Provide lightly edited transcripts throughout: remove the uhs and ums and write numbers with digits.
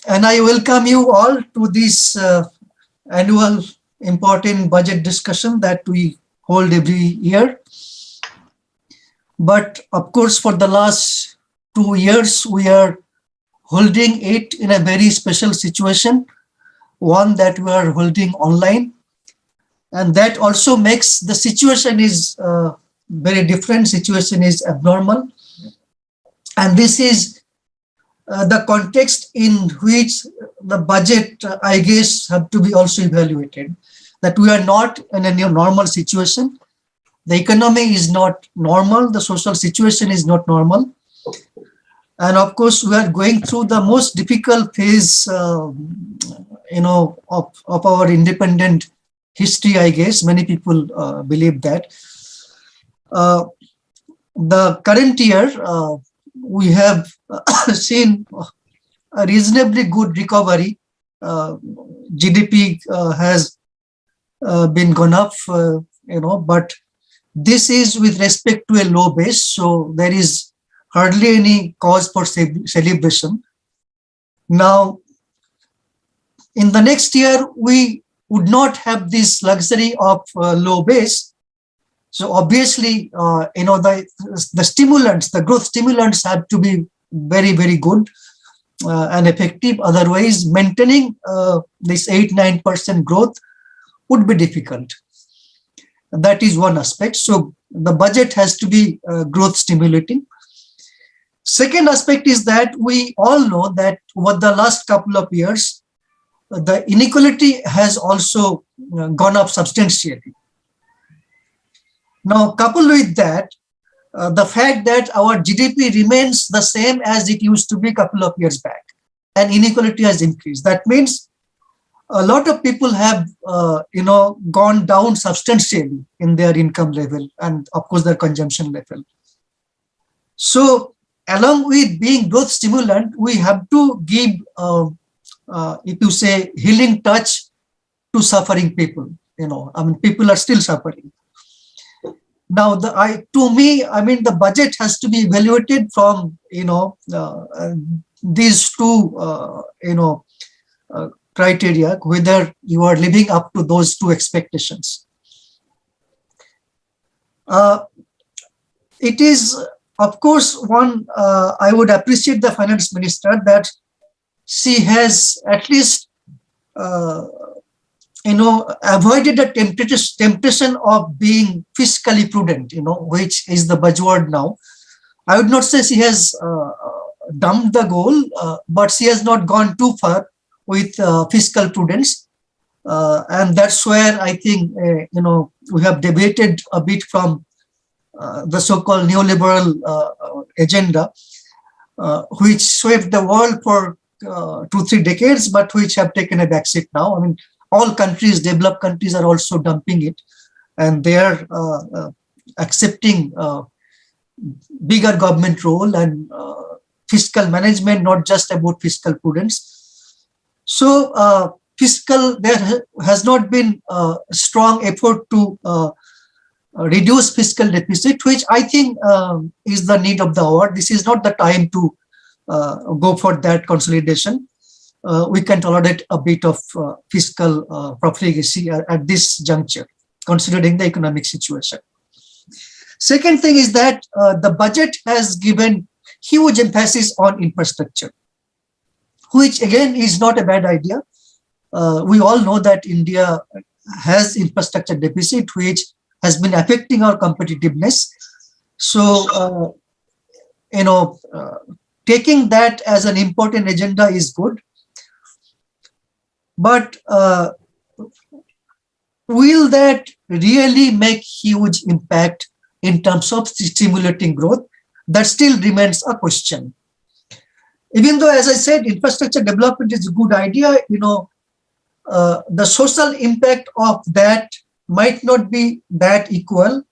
And I welcome you all to this annual important budget discussion that we hold every year. But of course, for the last 2 years, we are holding it in a very special situation, one that we are holding online. And that also makes the situation is very different, situation is abnormal. And this is the context in which the budget, I guess, have to be also evaluated. That we are not in a new normal situation. The economy is not normal. The social situation is not normal. And of course, we are going through the most difficult phase, of our independent history, I guess. Many people believe that. The current year, we have seen a reasonably good recovery. GDP has been gone up, but this is with respect to a low base, so there is hardly any cause for celebration. Now, in the next year, we would not have this luxury of low base. So obviously, the stimulants, the growth stimulants have to be very, very good and effective. Otherwise, maintaining this 8-9% growth would be difficult. That is one aspect. So the budget has to be growth stimulating. Second aspect is that we all know that over the last couple of years, the inequality has also gone up substantially. Now, coupled with that, the fact that our GDP remains the same as it used to be a couple of years back, and inequality has increased. That means a lot of people have, gone down substantially in their income level and, of course, their consumption level. So, along with being growth stimulant, we have to give, if you say, healing touch to suffering people. People are still suffering. Now, the budget has to be evaluated from, these two, criteria, whether you are living up to those two expectations. It is, of course, one, I would appreciate the finance minister that she has at least, avoided the temptation of being fiscally prudent, which is the buzzword now. I would not say she has dumped the goal, but she has not gone too far with fiscal prudence. And that's where I think, we have debated a bit from the so-called neoliberal agenda, which swept the world for 2-3 decades, but which have taken a backseat now. All countries, developed countries, are also dumping it, and they are accepting bigger government role and fiscal management, not just about fiscal prudence. So, there has not been a strong effort to reduce fiscal deficit, which I think is the need of the hour. This is not the time to go for that consolidation. We can tolerate a bit of fiscal profligacy at this juncture, considering the economic situation. Second thing is that the budget has given huge emphasis on infrastructure, which again is not a bad idea. We all know that India has infrastructure deficit, which has been affecting our competitiveness. So, taking that as an important agenda is good. But will that really make huge impact in terms of stimulating growth? That still remains a question. Even though, as I said, infrastructure development is a good idea, the social impact of that might not be that equal,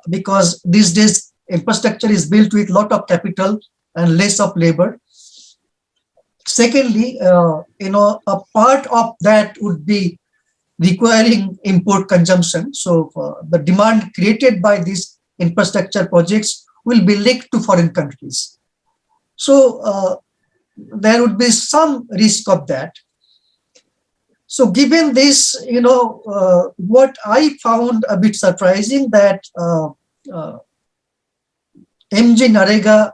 because these days infrastructure is built with a lot of capital and less of labor. Secondly, a part of that would be requiring import consumption. So the demand created by these infrastructure projects will be linked to foreign countries. So there would be some risk of that. So given this, what I found a bit surprising that MG Narega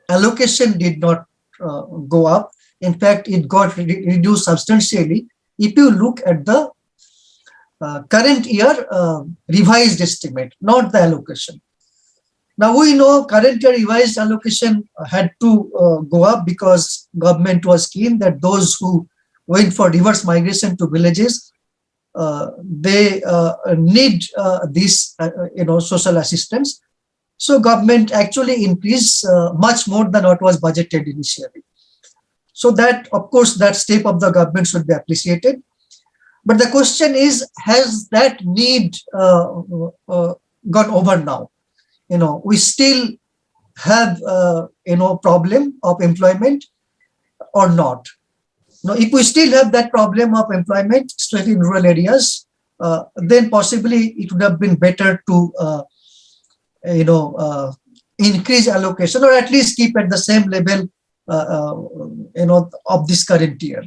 allocation did not go up. In fact, it got reduced substantially. If you look at the current year revised estimate, not the allocation. Now we know current year revised allocation had to go up because government was keen that those who went for reverse migration to villages, they need this social assistance. So government actually increased much more than what was budgeted initially. So that, of course, that step of the government should be appreciated. But the question is, has that need gone over now? We still have problem of employment or not? Now, if we still have that problem of employment, especially in rural areas, then possibly it would have been better to increase allocation or at least keep at the same level of this current year.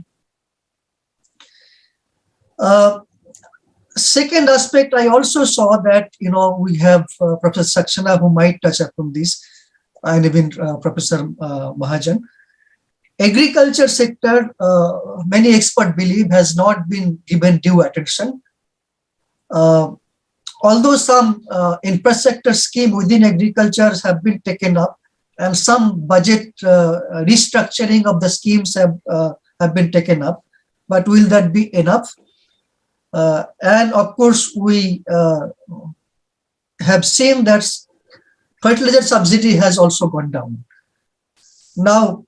Second aspect, I also saw that we have Professor Saxena who might touch upon this, and even Professor Mahajan. Agriculture sector, many experts believe, has not been given due attention. Although some infrastructure scheme within agriculture have been taken up, and some budget restructuring of the schemes have been taken up, but will that be enough? And of course, we have seen that fertilizer subsidy has also gone down. Now,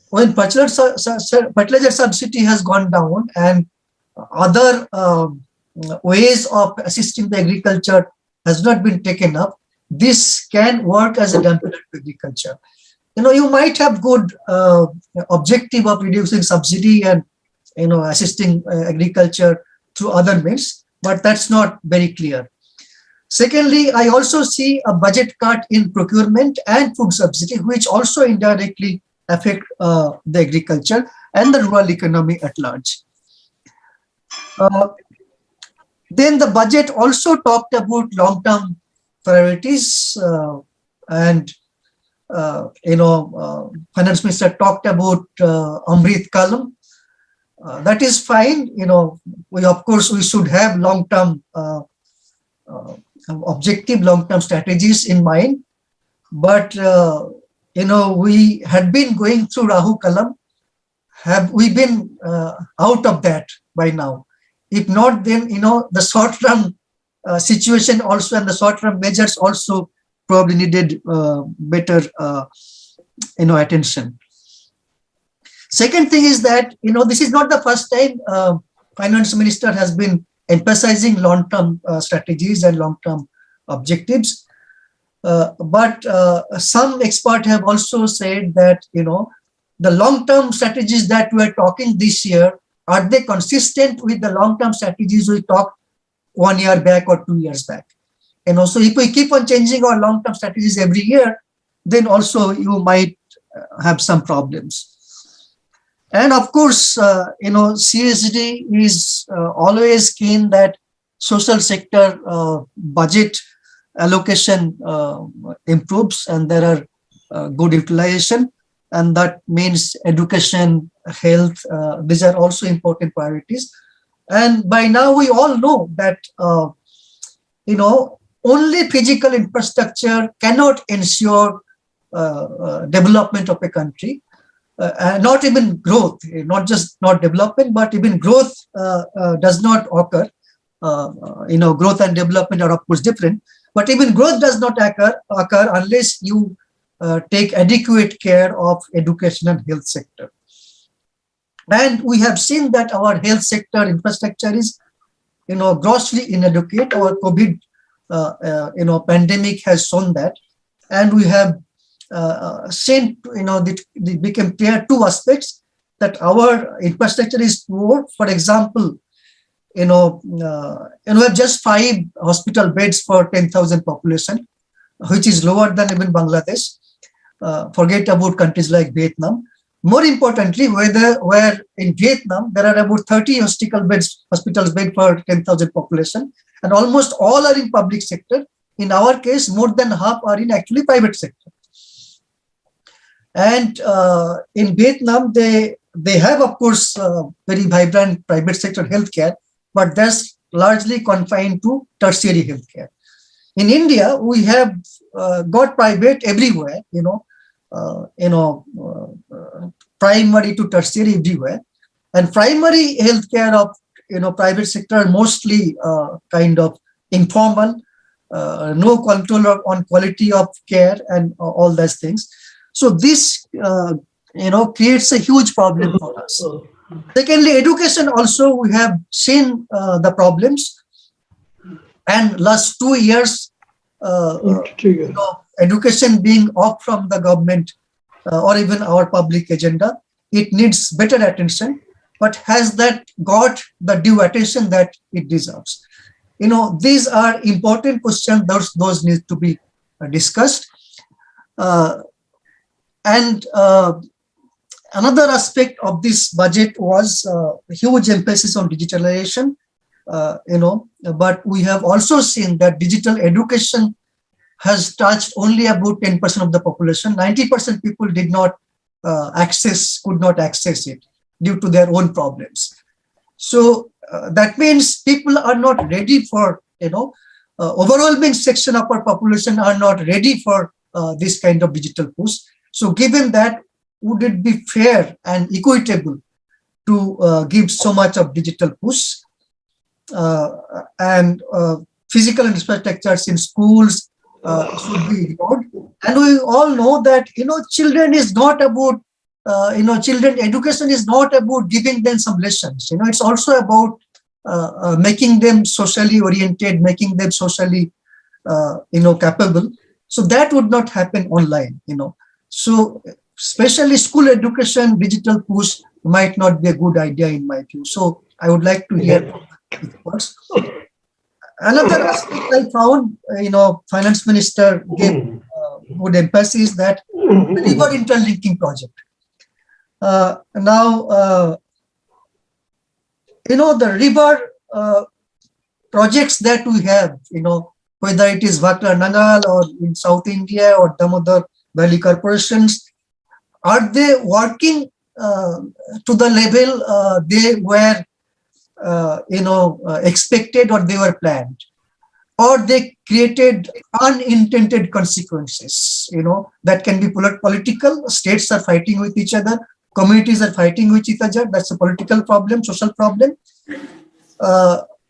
when fertilizer subsidy has gone down and other ways of assisting the agriculture has not been taken up, this can work as a dampener to agriculture. You might have good objective of reducing subsidy and assisting agriculture through other means, but that's not very clear. Secondly, I also see a budget cut in procurement and food subsidy, which also indirectly affect the agriculture and the rural economy at large. Then the budget also talked about long-term priorities, and finance minister talked about Amrit Kalam. That is fine. We of course we should have long-term objective, long-term strategies in mind. But we had been going through Rahu Kalam. Have we been out of that by now? If not, then the short-term situation also and the short-term measures also probably needed better attention. Second thing is that this is not the first time finance minister has been emphasizing long-term strategies and long-term objectives. But some experts have also said that the long-term strategies that we are talking this year, are they consistent with the long-term strategies we talked 1 year back or 2 years back? And also, if we keep on changing our long-term strategies every year, then also you might have some problems. And of course, CSD is always keen that social sector budget allocation improves and there are good utilization, and that means education, health, these are also important priorities. And by now we all know that only physical infrastructure cannot ensure development of a country, not even growth, not development, but even growth does not occur. Growth and development are of course different, but even growth does not occur unless you take adequate care of education and health sector. And we have seen that our health sector infrastructure is, grossly inadequate. Our COVID, pandemic has shown that, and we have seen, it became clear two aspects that our infrastructure is poor. For example, we have just 5 hospital beds for 10,000 population, which is lower than even Bangladesh. Forget about countries like Vietnam. More importantly, where in Vietnam there are about 30 hospitals bed for 10,000 population, and almost all are in public sector. In our case, more than half are in actually private sector. And in Vietnam, they have, of course, very vibrant private sector healthcare, but that's largely confined to tertiary healthcare. In India, we have got private everywhere, primary to tertiary everywhere, and primary healthcare of private sector mostly kind of informal, no control on quality of care and all those things. So this creates a huge problem for us. Secondly, education also, we have seen the problems, and last 2 years education being off from the government or even our public agenda. It needs better attention, but has that got the due attention that it deserves? These are important questions. Those need to be discussed. And another aspect of this budget was huge emphasis on digitalization. But we have also seen that digital education has touched only about 10% of the population. 90% people could not access it due to their own problems. So that means people are not ready for, overwhelming section of our population are not ready for this kind of digital push. So given that, would it be fair and equitable to give so much of digital push? And physical infrastructures in schools should be ignored. And we all know that, children is not about, children education is not about giving them some lessons. It's also about making them socially oriented, making them socially, capable. So that would not happen online, So especially school education, digital push might not be a good idea in my view. So I would like to hear first. Another aspect I found, Finance Minister gave good emphasis that river interlinking project. Now, the river projects that we have, whether it is Vakra Nangal or in South India or Damodar Valley corporations, are they working to the level they were expected or they were planned, or they created unintended consequences, that can be political. States are fighting with each other, communities are fighting with each other. That's a political problem, social problem.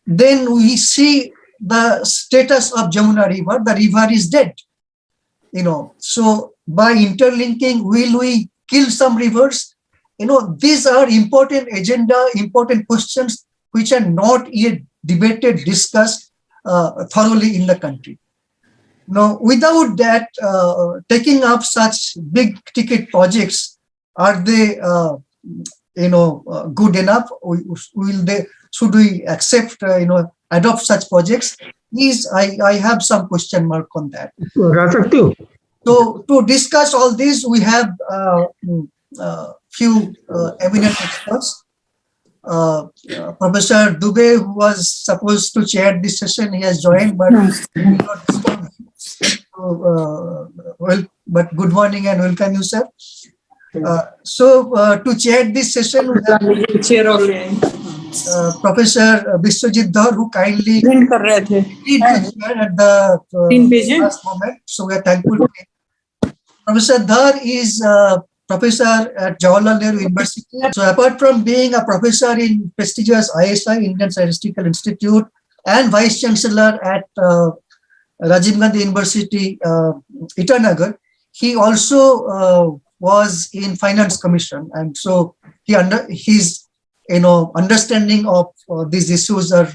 Then we see the status of Jamuna River. The river is dead. So by interlinking, will we kill some rivers? These are important agenda, important questions which are not yet debated, discussed thoroughly in the country. Now, without that, taking up such big ticket projects, are they, good enough? Should we accept, adopt such projects? I have some question mark on that. So to discuss all this, we have few eminent experts. Professor Dubey, who was supposed to chair this session, he has joined, but but good morning and welcome you, sir. So to chair this session, we have Professor Biswajit Dhar, who kindly lead the chair at the last moment. So we are thankful to him. Professor Dhar is professor at Jawaharlal Nehru University. So apart from being a professor in prestigious ISI, Indian Statistical Institute, and Vice Chancellor at Rajiv Gandhi University, Itanagar, he also was in Finance Commission. And so his understanding of these issues are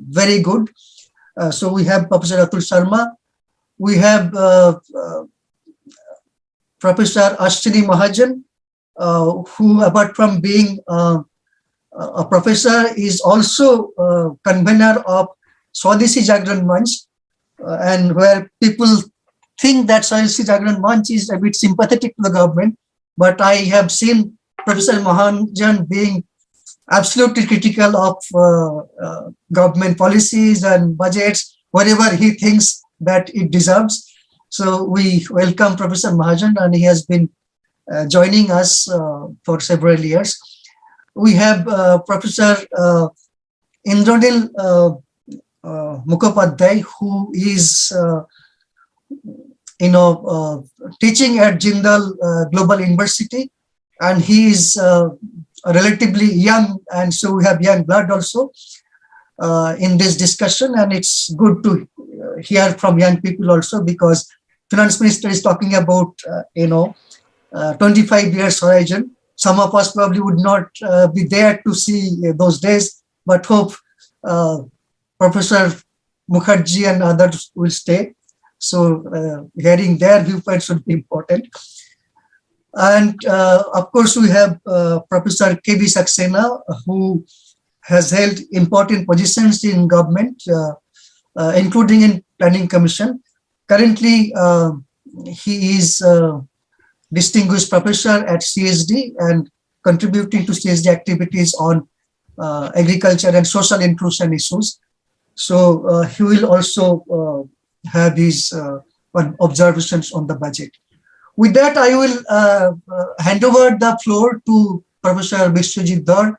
very good. So we have Professor Atul Sharma. We have Professor Ashwani Mahajan, who apart from being a professor is also convener of Swadeshi Jagaran Manch, and where people think that Swadeshi Jagaran Manch is a bit sympathetic to the government. but I have seen Professor Mahajan being absolutely critical of government policies and budgets, whatever he thinks that it deserves. So we welcome Professor Mahajan, and he has been joining us for several years. We have Professor Indranil Mukhopadhyaya, who is teaching at Jindal Global University, and he is relatively young, and so we have young blood also in this discussion, and it's good to hear from young people also, because Finance Minister is talking about 25 years horizon. Some of us probably would not be there to see those days, but hope Professor Mukherjee and others will stay. So hearing their viewpoints would be important. And of course, we have Professor K.B. Saxena, who has held important positions in government, including in Planning Commission. Currently, he is distinguished professor at CSD and contributing to CSD activities on agriculture and social inclusion issues. So he will also have his observations on the budget. With that, I will hand over the floor to Professor Biswajit Dhar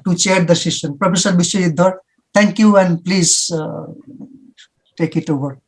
to chair the session. Professor Biswajit Dhar, thank you, and please take it over.